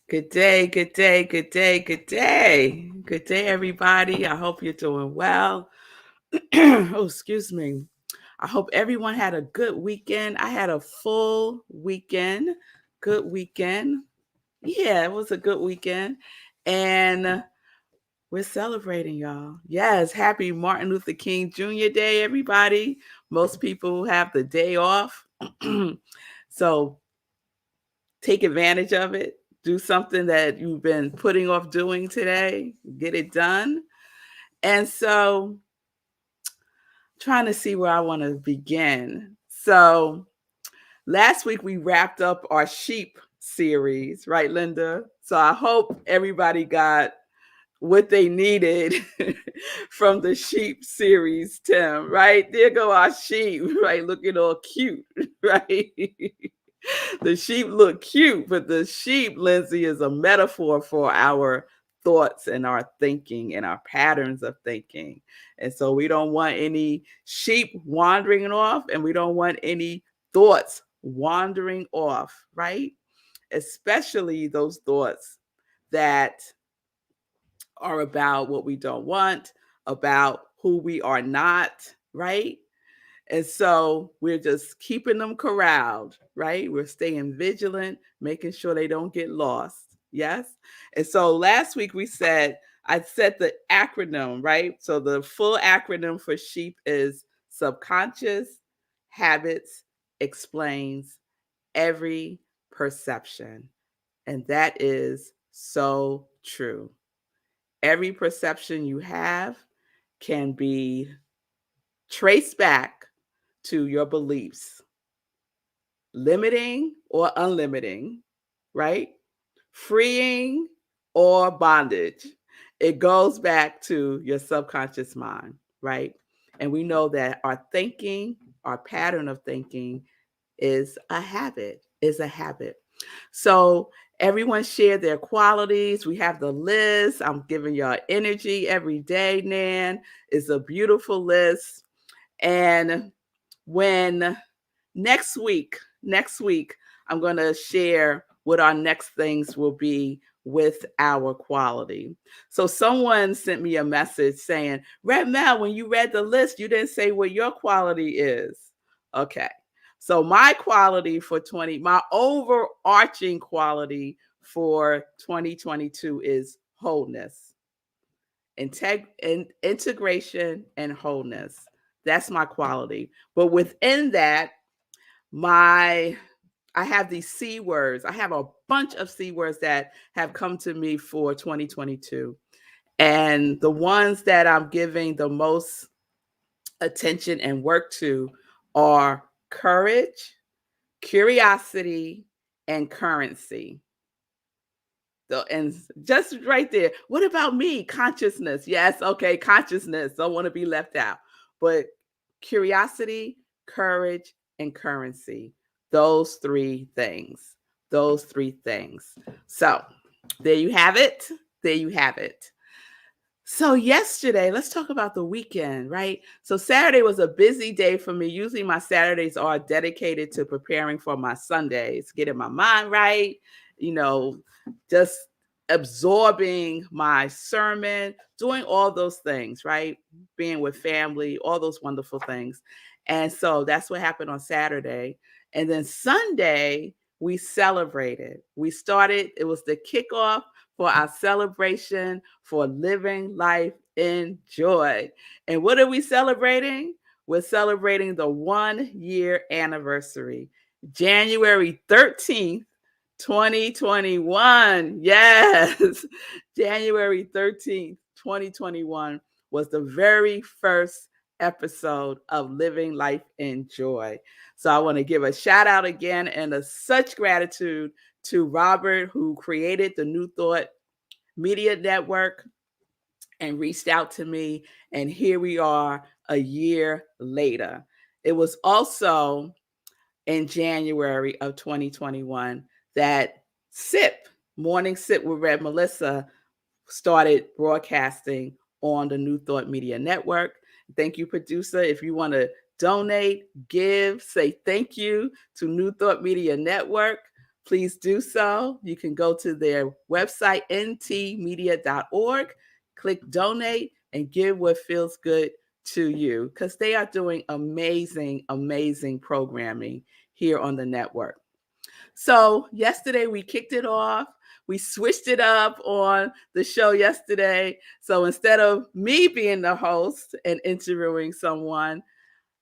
Good day, good day, good day, good day. Good day, everybody. I hope you're doing well. Oh, excuse me. I hope everyone had a good weekend. I had a full weekend. Good weekend. Yeah, it was a good weekend. And we're celebrating, y'all. Yes, happy Martin Luther King Jr. Day, everybody. Most people have the day off. So take advantage of it. Do something that you've been putting off doing today. Get it done. And so, trying to see where I want to begin. So, last week we wrapped up our sheep series, right, Linda? So, I hope everybody got what they needed from the sheep series, Tim, right? There go our sheep, right? Looking all cute, right? The sheep look cute, but the sheep, Lindsay, is a metaphor for our thoughts and our thinking and our patterns of thinking. And so we don't want any sheep wandering off, and we don't want any thoughts wandering off, right? Especially those thoughts that are about what we don't want, about who we are not, right? And so we're just keeping them corralled, right? We're staying vigilant, making sure they don't get lost. Yes. And so last week I said the acronym, right? So the full acronym for SHEEP is subconscious habits explains every perception. And that is so true. Every perception you have can be traced back to your beliefs, limiting or unlimiting, right? Freeing or bondage. It goes back to your subconscious mind, right? And we know that our thinking, our pattern of thinking is a habit. So everyone shared their qualities. We have the list. I'm giving y'all energy every day, Nan. It's a beautiful list. And when next week, I'm going to share what our next things will be with our quality. So someone sent me a message saying, Red Mel, when you read the list, you didn't say what your quality is. Okay. So my overarching quality for 2022 is wholeness, integration, and wholeness. That's my quality. But within that, my I have these C words. I have a bunch of C words that have come to me for 2022. And the ones that I'm giving the most attention and work to are courage, curiosity, and currency. So, and just right there, what about me? Consciousness. Yes, okay, consciousness. Don't want to be left out. But curiosity, courage, and currency. Those three things. Those three things. So, there you have it. There you have it. So, yesterday, let's talk about the weekend, right? So, Saturday was a busy day for me. Usually, my Saturdays are dedicated to preparing for my Sundays, getting my mind right, you know, just absorbing my sermon, doing all those things, right? Being with family, all those wonderful things. And so that's what happened on Saturday. And then Sunday, we celebrated. It was the kickoff for our celebration for living life in joy. And what are we celebrating? We're celebrating the 1 year anniversary, January 13th, 2021. Yes, January 13th, 2021 was the very first episode of Living Life in Joy. So I want to give a shout out again and such gratitude to Robert, who created the New Thought Media Network and reached out to me. And here we are a year later. It was also in January of 2021 that Morning Sip with Red Melissa, started broadcasting on the New Thought Media Network. Thank you, producer. If you want to donate, give, say thank you to New Thought Media Network, please do so. You can go to their website, ntmedia.org, click donate, and give what feels good to you, because they are doing amazing, amazing programming here on the network. So yesterday we kicked it off. We switched it up on the show yesterday. So instead of me being the host and interviewing someone,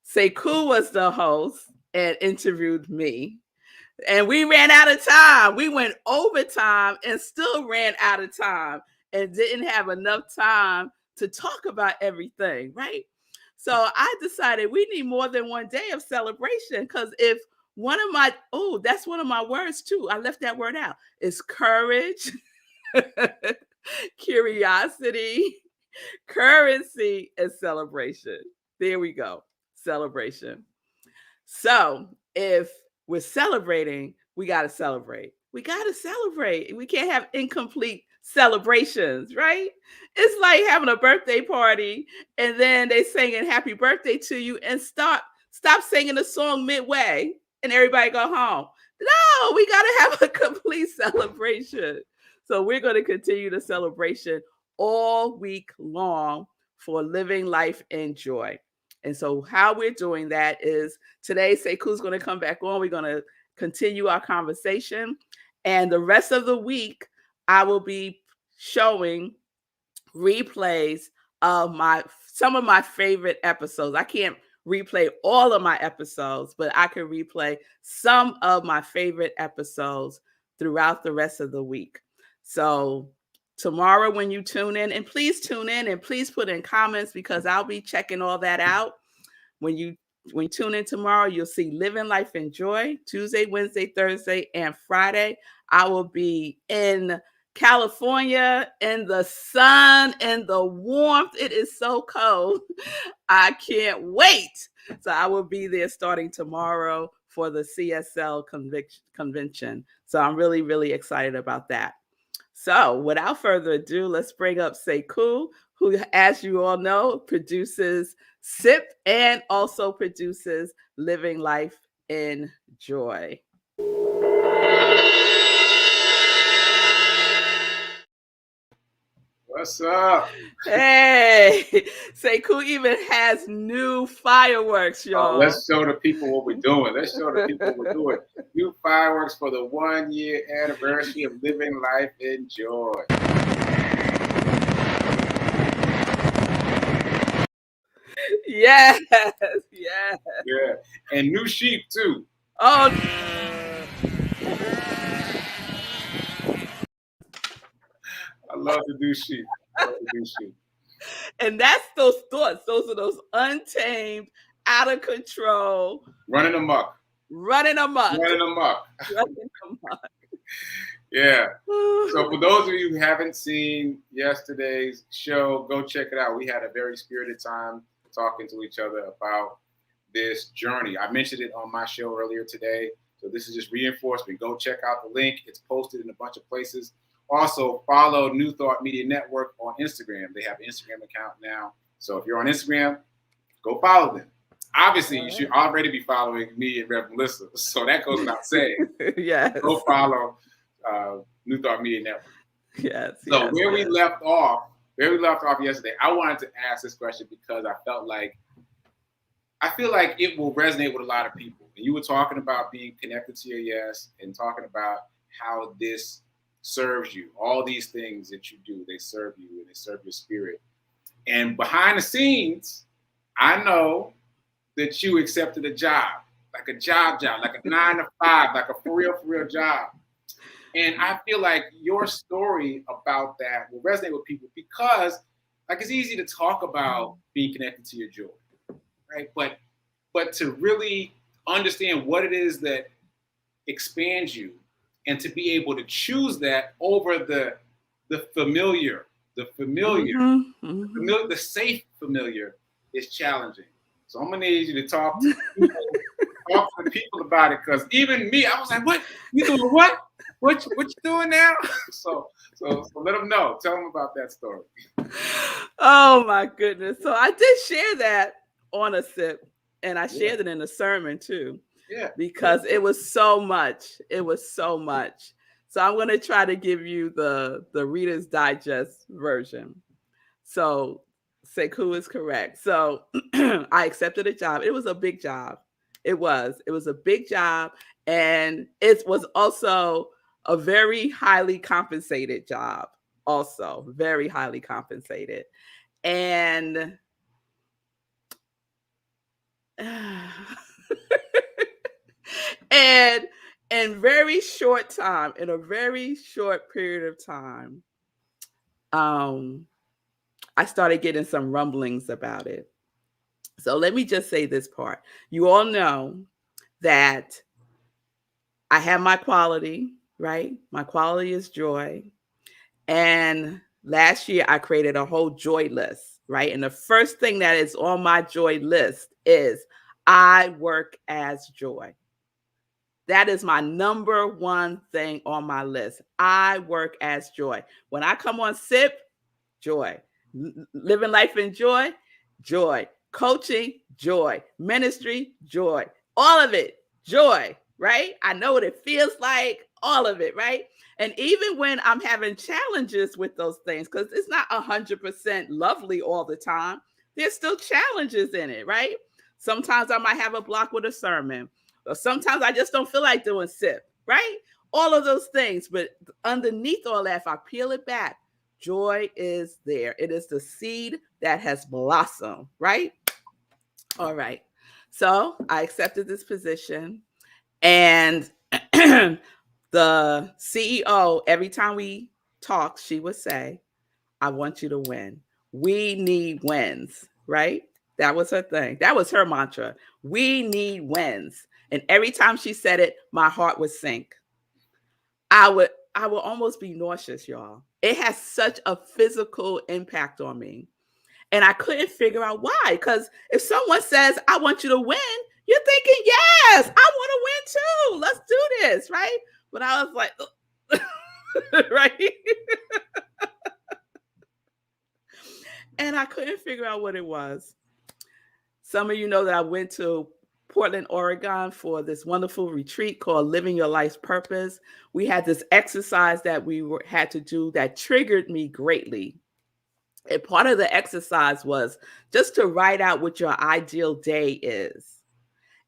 Sekou was the host and interviewed me. And we ran out of time. We went overtime and still ran out of time and didn't have enough time to talk about everything, right? So I decided we need more than one day of celebration, because if one of my, oh, that's one of my words too. I left that word out. It's courage, curiosity, currency, and celebration. There we go. Celebration. So if we're celebrating, we got to celebrate. We got to celebrate. We can't have incomplete celebrations, right? It's like having a birthday party and then they singing happy birthday to you and stop singing the song midway and everybody go home. No, we got to have a complete celebration. So we're going to continue the celebration all week long for living life in joy. And so how we're doing that is today, Sekou's going to come back on. We're going to continue our conversation. And the rest of the week, I will be showing replays of some of my favorite episodes. I can't replay all of my episodes, but I can replay some of my favorite episodes throughout the rest of the week. So tomorrow when you tune in, and please tune in and please put in comments, because I'll be checking all that out. When you tune in tomorrow, you'll see Living Life in Joy, Tuesday, Wednesday, Thursday, and Friday. I will be in California in the sun and the warmth. It is so cold. I can't wait. So I will be there starting tomorrow for the CSL convention. So I'm really, really excited about that. So without further ado, let's bring up Sekou, who, as you all know, produces SIP and also produces Living Life in Joy. What's up? Hey, Sekou even has new fireworks, y'all. Let's show the people what we're doing. Let's show the people what we're doing. New fireworks for the 1-year anniversary of Living Life in Joy. Yes, yes. Yeah, and new sheep too. Oh, I love the new sheep. I love the new sheep. and that's those thoughts. Those are those untamed, out of control, Running amok. running amok. Running amok. Running amok. Yeah. So for those of you who haven't seen yesterday's show, go check it out. We had a very spirited time talking to each other about this journey. I mentioned it on my show earlier today. So this is just reinforcement. Go check out the link. It's posted in a bunch of places. Also, follow New Thought Media Network on Instagram. They have an Instagram account now. So if you're on Instagram, go follow them. Obviously, you should already be following me and Rev Melissa. So that goes without saying. Yes. Go follow New Thought Media Network. Yes. So yes, where yes. we left off yesterday, I wanted to ask this question because I feel like it will resonate with a lot of people. And you were talking about being connected to your yes and talking about how this serves you. All these things that you do, they serve you and they serve your spirit. And behind the scenes, I know that you accepted a job, like a job, like a 9 to 5, like a for real job. And I feel like your story about that will resonate with people because, like, it's easy to talk about being connected to your joy, right? But to really understand what it is that expands you and to be able to choose that over the familiar, the safe familiar is challenging. So I'm gonna need you to talk to people about it, because even me, I was like, "What? You doing what? What you doing now?" So let them know. Tell them about that story. Oh my goodness! So I did share that on a SIP, and I shared it in a sermon too. Yeah. because it was so much. It was so much. So I'm going to try to give you the Reader's Digest version. So Sekou is correct. So I accepted a job. It was a big job. It was. It was a big job. And it was also a very highly compensated job. Also, very highly compensated. And and in very short time, in a very short period of time, um, I started getting some rumblings about it. So let me just say this part. You all know that I have my quality, right? My quality is joy. And last year I created a whole joy list, right? And the first thing that is on my joy list is I work as joy. That is my number one thing on my list. I work as joy. When I come on SIP, joy. Living life in joy, joy. Coaching, joy. Ministry, joy. All of it, joy, right? I know what it feels like, all of it, right? And even when I'm having challenges with those things, because it's not 100% lovely all the time, there's still challenges in it, right? Sometimes I might have a block with a sermon, or sometimes I just don't feel like doing SIP, right? All of those things. But underneath all that, if I peel it back, joy is there. It is the seed that has blossomed, right? All right. So I accepted this position. And the CEO, every time we talk, she would say, I want you to win. We need wins, right? That was her thing. That was her mantra. We need wins. And every time she said it, my heart would sink. I would almost be nauseous, y'all. It has such a physical impact on me. And I couldn't figure out why. Because if someone says, I want you to win, you're thinking, yes, I want to win too. Let's do this, right? But I was like, right? And I couldn't figure out what it was. Some of you know that I went to Portland, Oregon for this wonderful retreat called Living Your Life's Purpose. We had this exercise that had to do that triggered me greatly. And part of the exercise was just to write out what your ideal day is.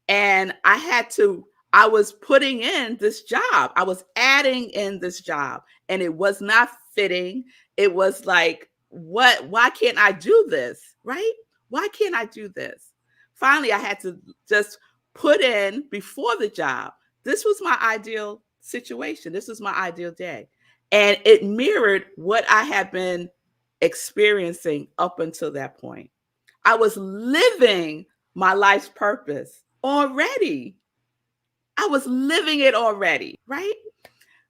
And I was putting in this job. I was adding in this job and it was not fitting. It was like, why can't I do this? Right? Why can't I do this? Finally, I had to just put in before the job. This was my ideal situation. This was my ideal day. And it mirrored what I had been experiencing up until that point. I was living my life's purpose already. I was living it already, right?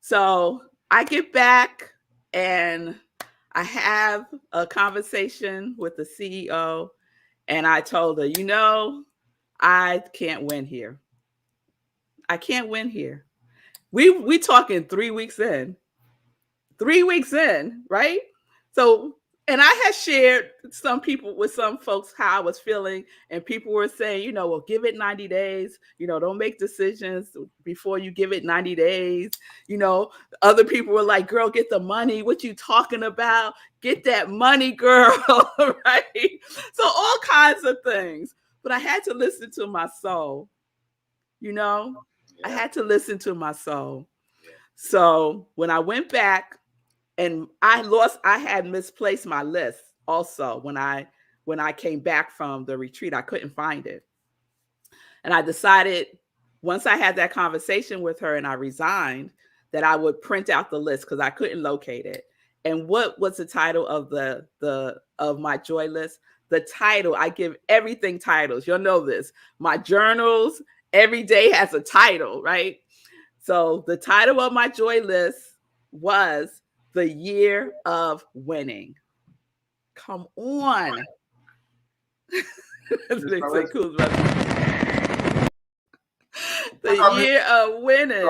So I get back and I have a conversation with the CEO, and I told her, I can't win here. I can't win here. We talking 3 weeks in. 3 weeks in, right? So, and I had shared some folks how I was feeling, and people were saying, well, give it 90 days, don't make decisions before you give it 90 days. Other people were like, girl, get the money. What you talking about? Get that money, girl. Right? So all kinds of things. But I had to listen to my soul. I Yeah. had to listen to my soul. So when I went back, and I had misplaced my list also when I came back from the retreat. I couldn't find it. And I decided, once I had that conversation with her and I resigned, that I would print out the list because I couldn't locate it. And what was the title of my joy list? The title, I give everything titles. You'll know this. My journals, every day has a title, right? So the title of my joy list was The Year of Winning. Come on. The year of winning.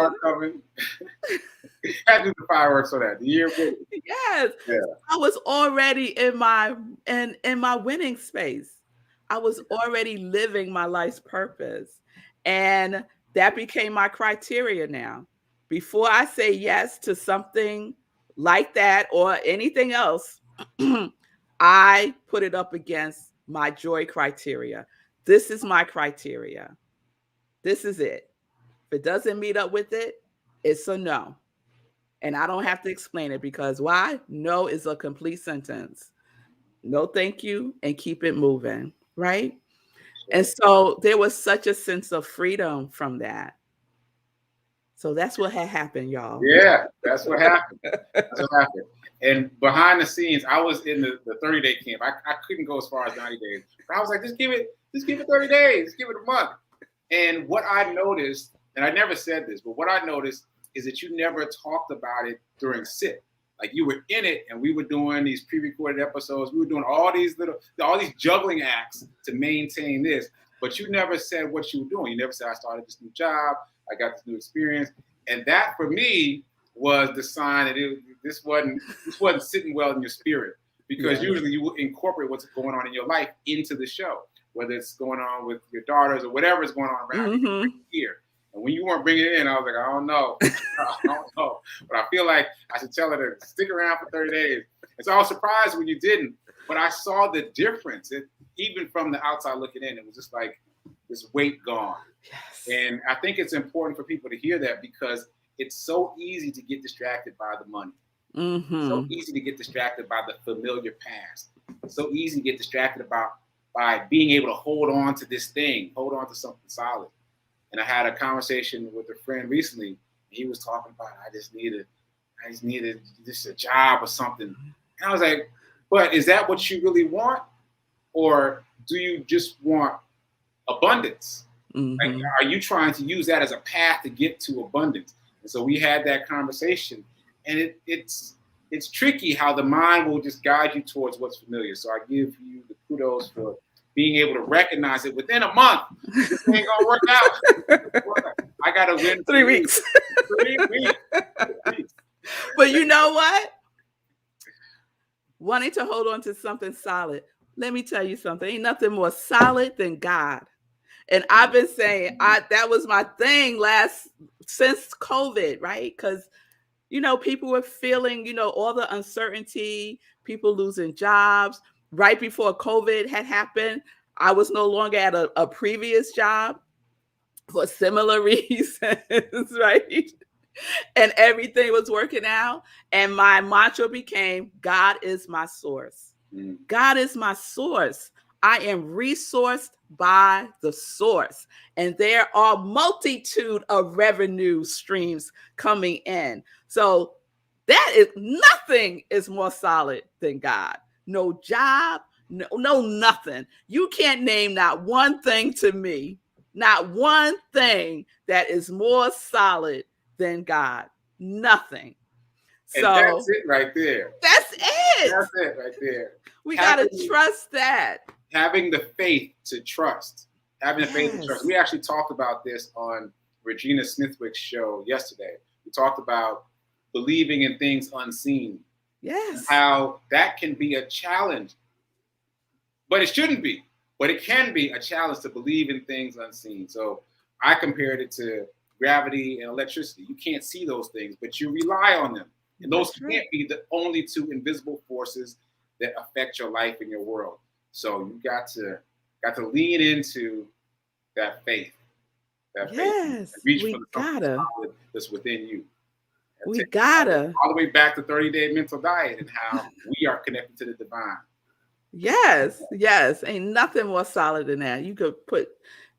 Had to do the fireworks on that. The year of winning. Yes. Yeah. I was already in my winning space. I was already living my life's purpose. And That became my criteria now. Before I say yes to something like that or anything else, I put it up against my joy criteria. This is my criteria. This is it. If it doesn't meet up with it, it's a no. And I don't have to explain it because why? No is a complete sentence. No, thank you, and keep it moving. Right. And So, so there was such a sense of freedom from that. So that's what had happened, y'all. yeah, that's what happened. That's what happened. And behind the scenes, I was in the 30-day camp. I couldn't go as far as 90 days. But I was like, just give it 30 days, just give it a month. And what I noticed, and I never said this, but what I noticed is that you never talked about it during sit. Like you were in it and we were doing these pre-recorded episodes. We were doing all these juggling acts to maintain this, but you never said what you were doing. You never said, I started this new job, I got this new experience. And that for me was the sign that this wasn't sitting well in your spirit. Because usually you will incorporate what's going on in your life into the show, whether it's going on with your daughters or whatever is going on around you here. And when you weren't bringing it in, I was like, I don't know. I don't know. But I feel like I should tell her to stick around for 30 days. And so I was surprised when you didn't. But I saw the difference. Even from the outside looking in, it was just like this weight gone. Yes. And I think it's important for people to hear that because it's so easy to get distracted by the money. So easy to get distracted by the familiar past. So easy to get distracted by being able to hold on to this thing, hold on to something solid. And I had a conversation with a friend recently. And he was talking about, I just needed just a job or something. And I was like, but is that what you really want? Or do you just want abundance? Like, are you trying to use that as a path to get to abundance? And so we had that conversation. And it's tricky how the mind will just guide you towards what's familiar. So I give you the kudos for being able to recognize it within a month. This ain't gonna work out. I gotta win 3 weeks. 3 weeks. But you know what? Wanting to hold on to something solid. Let me tell you something. Ain't nothing more solid than God. And I've been saying that was my thing since COVID, right? Because people were feeling, all the uncertainty, people losing jobs. Right before COVID had happened, I was no longer at a previous job for similar reasons, right? And everything was working out. And my mantra became, God is my source. God is my source. I am resourced by the source. And there are multitude of revenue streams coming in. So nothing is more solid than God. No job, no nothing. You can't name not one thing to me, not one thing that is more solid than God. Nothing. And that's it right there. That's it. That's it right there. We got to trust that. Having the faith to trust. Having the faith to trust. We actually talked about this on Regina Smithwick's show yesterday. We talked about believing in things unseen. Yes. How that can be a challenge. But it shouldn't be. But it can be a challenge to believe in things unseen. So I compared it to gravity and electricity. You can't see those things, but you rely on them. And those can't be the only two invisible forces that affect your life and your world. So you got to lean into that faith. That faith. Reach for the something that's within you. We gotta. All the way back to 30-day mental diet and how we are connected to the divine. Yes. Ain't nothing more solid than that. You could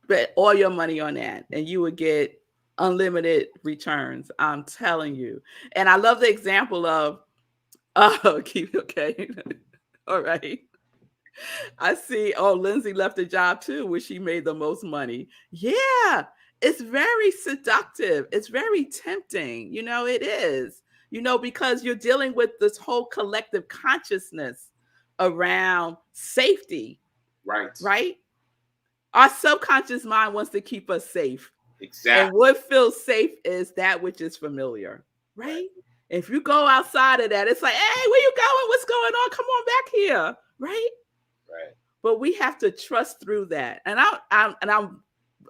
bet all your money on that and you would get unlimited returns. I'm telling you. And I love the example of, okay. All right. I see, Lindsay left a job too, where she made the most money. Yeah. It's very seductive. It's very tempting. It is, because you're dealing with this whole collective consciousness around safety. Right. Our subconscious mind wants to keep us safe. Exactly. And what feels safe is that which is familiar. Right. If you go outside of that, it's like, hey, where you going? What's going on? Come on back here. Right. But we have to trust through that. And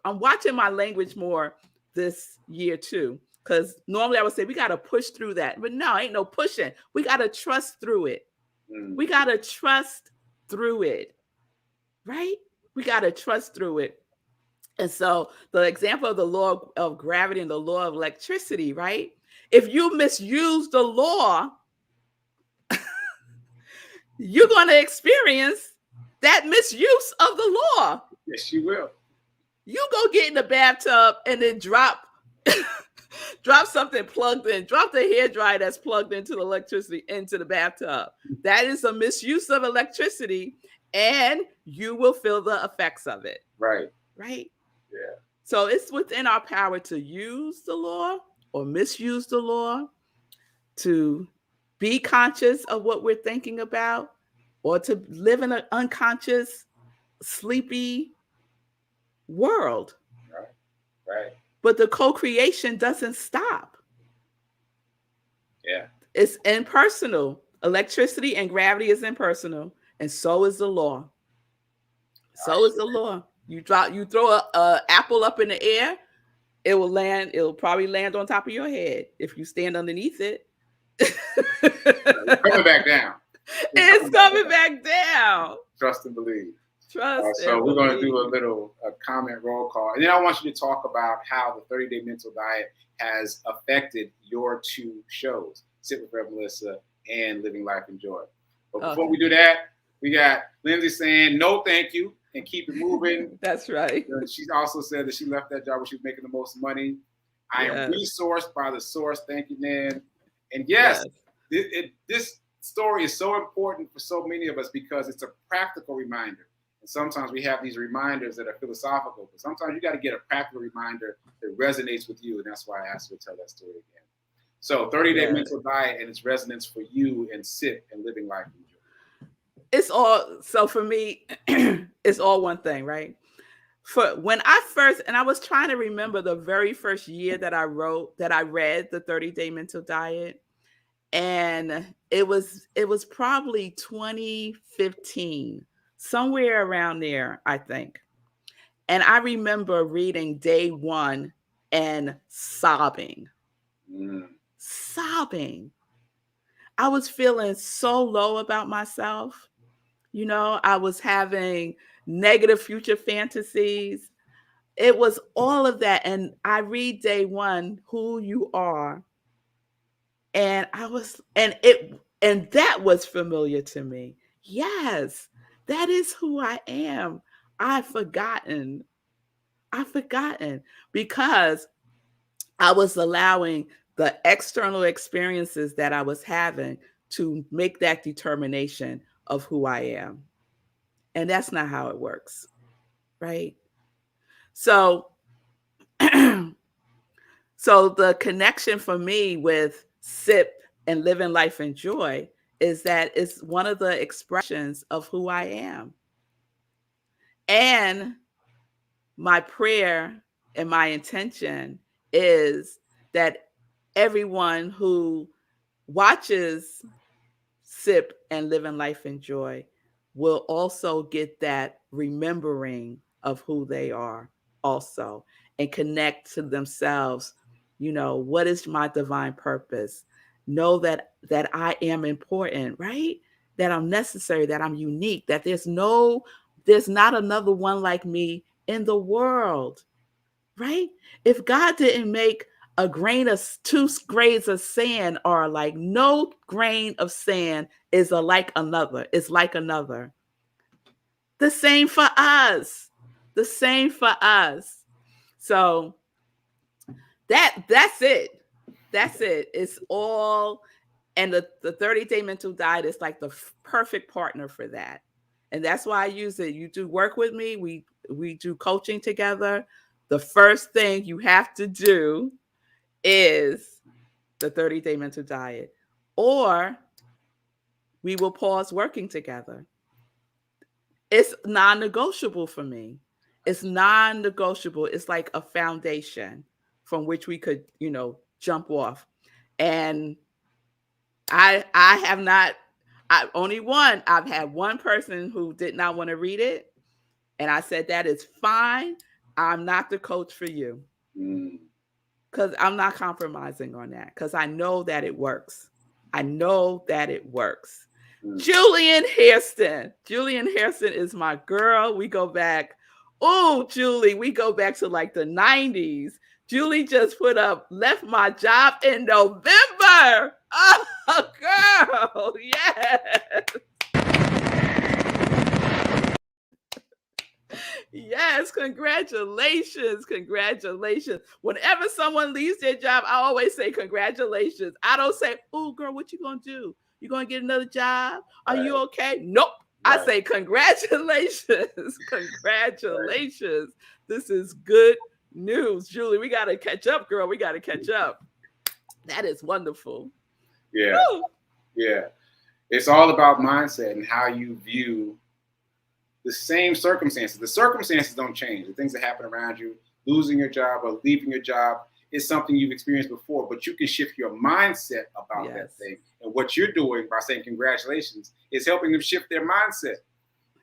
I'm watching my language more this year too. Because normally I would say we got to push through that. But no, ain't no pushing. We got to trust through it. Mm. We got to trust through it, right? We got to trust through it. And so the example of the law of gravity and the law of electricity, right? If you misuse the law, you're going to experience that misuse of the law. Yes, you will. You go get in the bathtub and then drop drop something plugged in, drop the hair dryer that's plugged into the electricity into the bathtub. That is a misuse of electricity, and you will feel the effects of it. Right. Right? Yeah. So it's within our power to use the law or misuse the law, to be conscious of what we're thinking about, or to live in an unconscious, sleepy world. Right. Right. But the co-creation doesn't stop. Yeah. It's impersonal. Electricity and gravity is impersonal, and so is the law. So is the law. You throw a apple up in the air, it will land. It'll probably land on top of your head if you stand underneath it. Coming back down. It's coming back down. Trust and believe. Trust So and we're going to believe. do a little comment roll call, and then I want you to talk about how the 30-day mental diet has affected your two shows, Sit with Rev Melissa and Living Life in Joy. But before we do that, we got Lindsay saying no, thank you, and keep it moving. That's right. She also said that she left that job where she was making the most money. I am resourced by the source. Thank you, Nan. And yes. This story is so important for so many of us because it's a practical reminder. And sometimes we have these reminders that are philosophical, but sometimes you got to get a practical reminder that resonates with you. And that's why I asked you to tell that story again. So 30-day mental diet and its resonance for you and SIP and living life in joy. It's all, so for me, it's all one thing, right? For when I first, and I was trying to remember the very first year that I read the 30-day mental diet. And it was probably 2015, somewhere around there, I think. And I remember reading day one and sobbing. Sobbing. I was feeling so low about myself. You know, I was having negative future fantasies. It was all of that. And I read day one, who you are. And that was familiar to me. Yes, that is who I am. I've forgotten because I was allowing the external experiences that I was having to make that determination of who I am. And that's not how it works, right? So so the connection for me with SIP and living life in joy is that it's one of the expressions of who I am. And my prayer and my intention is that everyone who watches SIP and living life in joy will also get that remembering of who they are also, and connect to themselves. You know, what is my divine purpose? Know that I am important, right? That I'm necessary, that I'm unique, that there's not another one like me in the world, right? If God didn't make a grain of 2 grains of sand, or like no grain of sand is like another. It's like another. The same for us. The same for us. So that's it. That's it. It's all, and the 30-day mental diet is like the perfect partner for that. And that's why I use it. You do work with me. We do coaching together. The first thing you have to do is the 30-day mental diet, or we will pause working together. It's non-negotiable for me. It's non-negotiable. It's like a foundation from which we could, jump off. And I have not, I've had one person who did not want to read it. And I said, that is fine. I'm not the coach for you. because I'm not compromising on that because I know that it works. I know that it works. Mm. Julian Hairston. Julian Hairston is my girl. We go back. Oh, Julie, we go back to like the 90s. Julie just put up, left my job in November. Oh, girl. Yes. Yes, congratulations. Congratulations. Whenever someone leaves their job, I always say congratulations. I don't say, oh, girl, what you going to do? You going to get another job? Are Right. you okay? Nope. I Right. say congratulations. Right. Congratulations. This is good news. Julie, we got to catch up, girl. We got to catch up. That is wonderful. Yeah. Woo! Yeah. It's all about mindset and how you view the same circumstances. The circumstances don't change. The things that happen around you, losing your job or leaving your job, is something you've experienced before, but you can shift your mindset about Yes. that thing. And what you're doing by saying congratulations is helping them shift their mindset.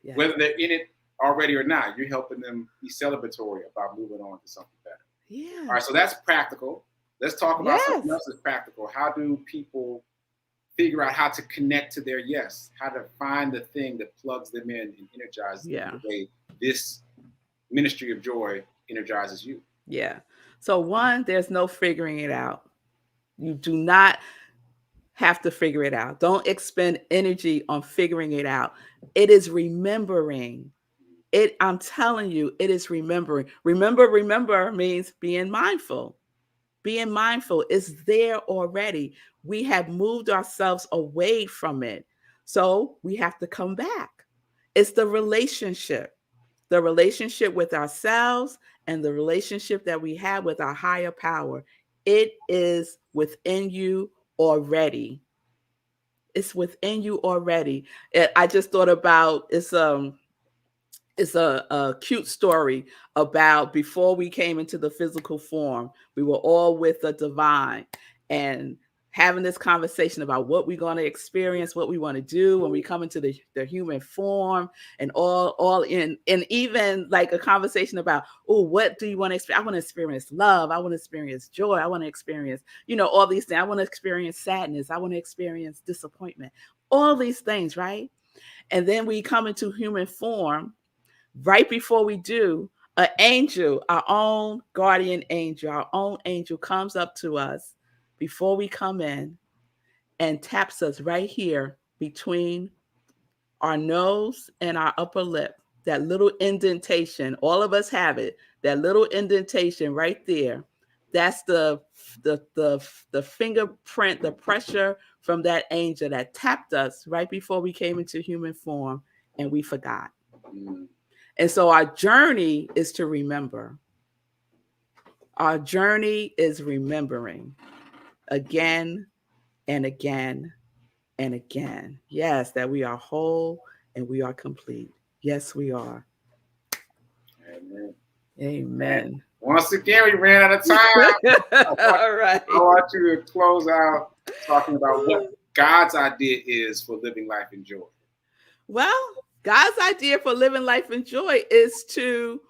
Yes. Whether they're in it already or not, you're helping them be celebratory about moving on to something better. Yeah. All right, so that's practical. Let's talk about Yes. something else that's practical. How do people figure out how to connect to their yes, how to find the thing that plugs them in and energizes them the way this ministry of joy energizes you? Yeah. So one, there's no figuring it out. You do not have to figure it out. Don't expend energy on figuring it out. It is remembering. I'm telling you, it is remembering. Remember means being mindful. Being mindful is there already. We have moved ourselves away from it. So we have to come back. It's the relationship with ourselves and the relationship that we have with our higher power. It is within you already. It's within you already. I just thought about it's a cute story about before we came into the physical form, we were all with the divine and having this conversation about what we're going to experience, what we want to do when we come into the human form, and all in, and even like a conversation about, oh, what do you want to experience? I want to experience love. I want to experience joy. I want to experience, all these things. I want to experience sadness. I want to experience disappointment. All these things, right? And then we come into human form. Right before we do, an angel, our own guardian angel, our own angel comes up to us before we come in and taps us right here between our nose and our upper lip. That little indentation, all of us have it. That little indentation right there. That's the fingerprint, the pressure from that angel that tapped us right before we came into human form, and we forgot. And so our journey is to remember. Our journey is remembering again and again and again. Yes, that we are whole and we are complete. Yes, we are. Amen. Amen. And once again, we ran out of time. All right. I want you to close out talking about what God's idea is for living life in joy. Well, God's idea for living life in joy is to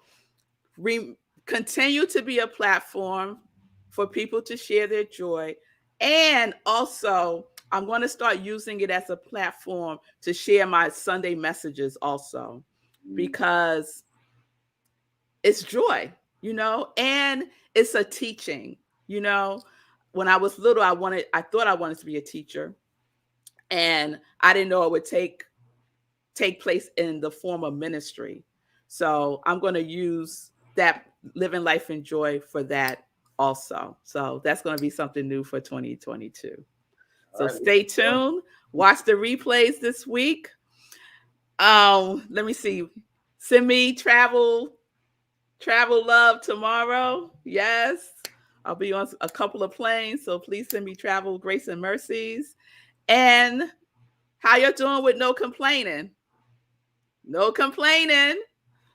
continue to be a platform for people to share their joy. And also, I'm going to start using it as a platform to share my Sunday messages also, because it's joy, and it's a teaching. When I was little, I thought I wanted to be a teacher, and I didn't know it would take place in the form of ministry. So I'm going to use that living life in joy for that also. So that's going to be something new for 2022. So stay tuned. Watch the replays this week. Let me see. Send me travel love tomorrow. Yes. I'll be on a couple of planes. So please send me travel grace and mercies. And how you're doing with no complaining. No complaining.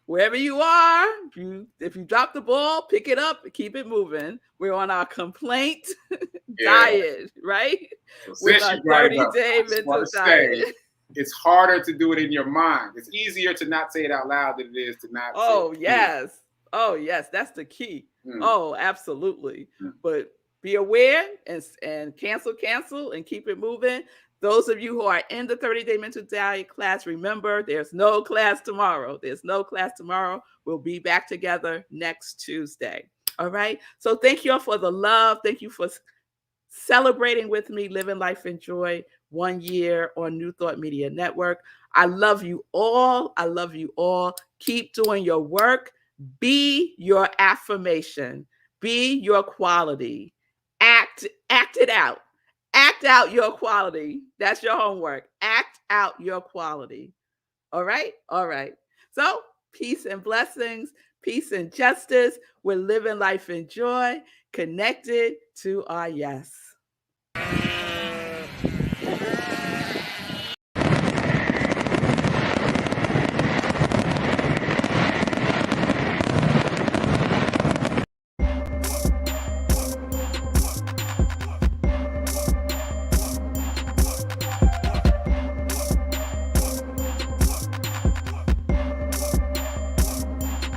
Wherever you are, if you drop the ball, pick it up, keep it moving. We're on our complaint diet, right? With our 30-day mental diet. It's harder to do it in your mind. It's easier to not say it out loud than it is to not say it. Yes. Oh, yes. That's the key. Mm, Oh, absolutely. mm. But be aware and cancel and keep it moving. Those of you who are in the 30-day mental diet class, remember there's no class tomorrow. There's no class tomorrow. We'll be back together next Tuesday. All right. So thank you all for the love. Thank you for celebrating with me, living life in joy, 1 year on New Thought Media Network. I love you all. I love you all. Keep doing your work. Be your affirmation. Be your quality. Act it out. Act out your quality. That's your homework. Act out your quality. All right? All right. So, peace and blessings, peace and justice. We're living life in joy, connected to our yes.